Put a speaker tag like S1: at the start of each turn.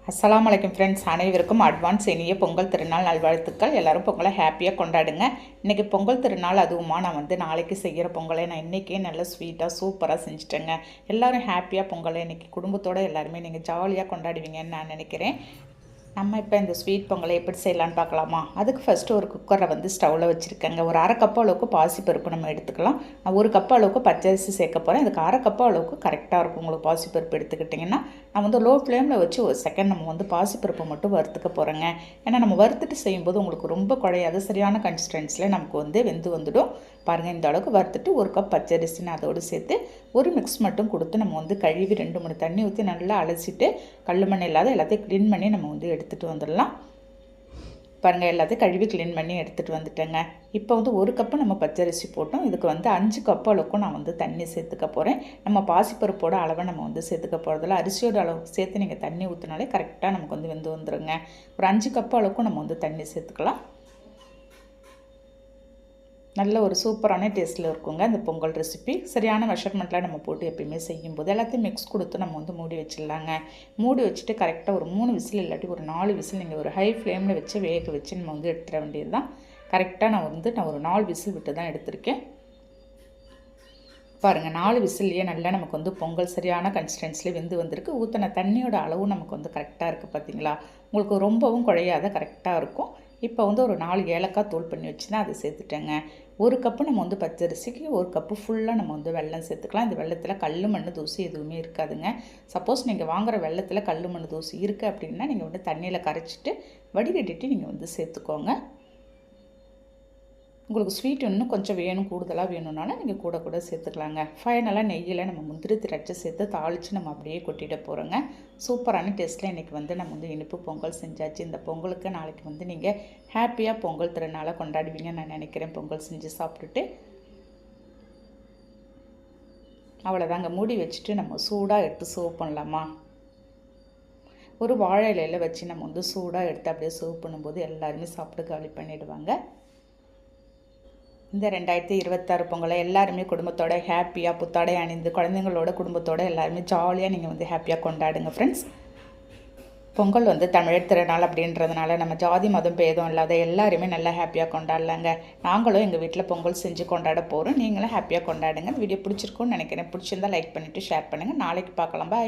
S1: அஸ்ஸலாமு அலைக்கும் ஃப்ரெண்ட்ஸ், அனைவருக்கும் அட்வான்ஸ் இனிய பொங்கல் திருநாள் நல்வாழ்த்துக்கள். எல்லோரும் பொங்கலை ஹாப்பியாக கொண்டாடுங்க. இன்றைக்கி பொங்கல் திருநாள், அதுவுமா நான் நாளைக்கு செய்கிற பொங்கலை நான் இன்றைக்கே நல்லா ஸ்வீட்டாக சூப்பராக செஞ்சுட்டேங்க. எல்லோரும் ஹாப்பியாக பொங்கலை இன்றைக்கி குடும்பத்தோடு எல்லாருமே நீங்கள் ஜாலியாக கொண்டாடுவீங்கன்னு நான் நினைக்கிறேன். நம்ம இப்போ இந்த ஸ்வீட் பொங்கலை எப்படி செய்யலான்னு பார்க்கலாமா? அதுக்கு ஃபஸ்ட்டு ஒரு குக்கரை ஸ்டவ்வில் வச்சுருக்கேங்க. ஒரு அரை கப் அளவுக்கு பாசிப்பருப்பு நம்ம எடுத்துக்கலாம். நான் ஒரு கப் அளவுக்கு பச்சரிசி சேர்க்க போகிறேன். இதுக்கு அரை கப் அளவுக்கு கரெக்டாக இருக்கும். உங்களுக்கு பாசிப்பருப்பு எடுத்துக்கிட்டிங்கன்னா நான் லோ ஃப்ளேமில் வச்சு ஒரு செகண்ட் நம்ம பாசிப்பருப்பை மட்டும் வறுத்துக்க போகிறேங்க. ஏன்னா நம்ம வறுத்துட்டு செய்யும்போது உங்களுக்கு ரொம்ப குழையாது, சரியான கன்சிஸ்டன்சியில் நமக்கு வெந்து வந்துடும். பாருங்கள், இந்த அளவுக்கு வறுத்துட்டு ஒரு கப் பச்சரிசின்னு அதோடு சேர்த்து ஒரு மிக்ஸ் மட்டும் கொடுத்து நம்ம கழுவி 2-3 தண்ணி ஊற்றி நல்லா அலசிட்டு கல் மண் இல்லாத எல்லாத்தையும் க்ளீன் பண்ணி நம்ம எடுத்துகிட்டு வந்துடலாம். பாருங்கள், எல்லாத்தையும் கழுவி க்ளீன் பண்ணி எடுத்துகிட்டு வந்துட்டேங்க. இப்போ ஒரு கப்பு நம்ம பச்சரிசி போட்டோம். இதுக்கு 5 கப் அளவுக்கும் நான் தண்ணி சேர்த்துக்க போகிறேன். நம்ம பாசிப்பருப்போட அளவை நம்ம சேர்த்துக்க போகிறதில்ல. அரிசியோட அளவுக்கு சேர்த்து நீங்கள் தண்ணி ஊற்றினாலே கரெக்டாக நமக்கு வெந்து வந்துடுங்க. ஒரு 5 கப் அளவுக்கும் நம்ம தண்ணி சேர்த்துக்கலாம். நல்ல ஒரு சூப்பரான டேஸ்ட்டில் இருக்குங்க இந்த பொங்கல் ரெசிபி. சரியான மெஷர்மெண்ட்டில் நம்ம போட்டு எப்பயுமே செய்யும்போது எல்லாத்தையும் மிக்ஸ் கொடுத்து நம்ம மூடி வச்சிடலாங்க. மூடி வச்சுட்டு கரெக்டாக ஒரு 3 விசில் இல்லாட்டி ஒரு 4 விசில் நீங்கள் ஒரு ஹை ஃப்ளேமில் வச்சு வேக வச்சு நம்ம எடுத்துட வேண்டியது தான். கரெக்டாக நான் ஒரு 4 விசில் விட்டு தான் எடுத்திருக்கேன். பாருங்கள், 4 விசில்லையே நல்லா நமக்கு பொங்கல் சரியான கன்சிஸ்டன்சியில் வெந்து வந்திருக்கு. ஊற்றின தண்ணியோட அளவும் நமக்கு கரெக்டாக இருக்குது. பார்த்தீங்களா, உங்களுக்கு ரொம்பவும் குழையாத கரெக்டாக இருக்கும். இப்போ ஒரு 4 ஏலக்காய் தூள் பண்ணி வச்சு தான் அதை சேர்த்துட்டேங்க. ஒரு கப்பு நம்ம பச்சரிசிக்கு ஒரு கப்பு ஃபுல்லாக நம்ம வெல்லம் சேர்த்துக்கலாம். இந்த வெள்ளத்தில் கல் மண் தூசி எதுவுமே இருக்காதுங்க. சப்போஸ் நீங்கள் வாங்குகிற வெள்ளத்தில் கல் மண் தூசி இருக்குது அப்படின்னா நீங்கள் தண்ணியில் கரைச்சிட்டு வடிகட்டிட்டு நீங்கள் சேர்த்துக்கோங்க. உங்களுக்கு ஸ்வீட் இன்னும் கொஞ்சம் கூடுதலாக வேணும்னாலும் நீங்கள் கூட சேர்த்துக்கலாங்க. ஃபைனலாக நெய்யில் நம்ம முந்திரி திராட்சை சேர்த்து தாளித்து நம்ம அப்படியே கொட்டிட போகிறோங்க. சூப்பரான டேஸ்ட்டில் இன்றைக்கி நம்ம இனிப்பு பொங்கல் செஞ்சாச்சு. இந்த பொங்கலுக்கு நாளைக்கு நீங்கள் ஹாப்பியாக பொங்கல் திருநாளை கொண்டாடுவீங்கன்னு நான் நினைக்கிறேன். பொங்கல் செஞ்சு சாப்பிட்டுட்டு அவ்வளோதாங்க. மூடி வச்சுட்டு நம்ம சூடாக எடுத்து சர்வ் பண்ணலாமா? ஒரு வாழை இலையில் வச்சு நம்ம சூடாக எடுத்து அப்படியே சர்வ் பண்ணும்போது எல்லாருமே சாப்பிட்டு காலி பண்ணிவிடுவாங்க. இந்த 2026 பொங்கலை எல்லாருமே குடும்பத்தோட ஹாப்பியாக புத்தாடை அணிந்து குழந்தைங்களோட குடும்பத்தோடு எல்லாருமே ஜாலியாக நீங்கள் ஹாப்பியாக கொண்டாடுங்க ஃப்ரெண்ட்ஸ். பொங்கல் தமிழர் திருநாள் அப்படின்றதுனால நம்ம ஜாதி மதம் பேதம் இல்லாத எல்லாருமே நல்லா ஹாப்பியாக கொண்டாடலாங்க. நாங்களும் எங்கள் வீட்டில் பொங்கல் செஞ்சு கொண்டாட போகிறோம். நீங்களும் ஹாப்பியாக கொண்டாடுங்க. வீடியோ பிடிச்சிருக்குன்னு நினைக்கிறேன். பிடிச்சிருந்தால் லைக் பண்ணிவிட்டு ஷேர் பண்ணுங்கள். நாளைக்கு பார்க்கலாம். பாய்.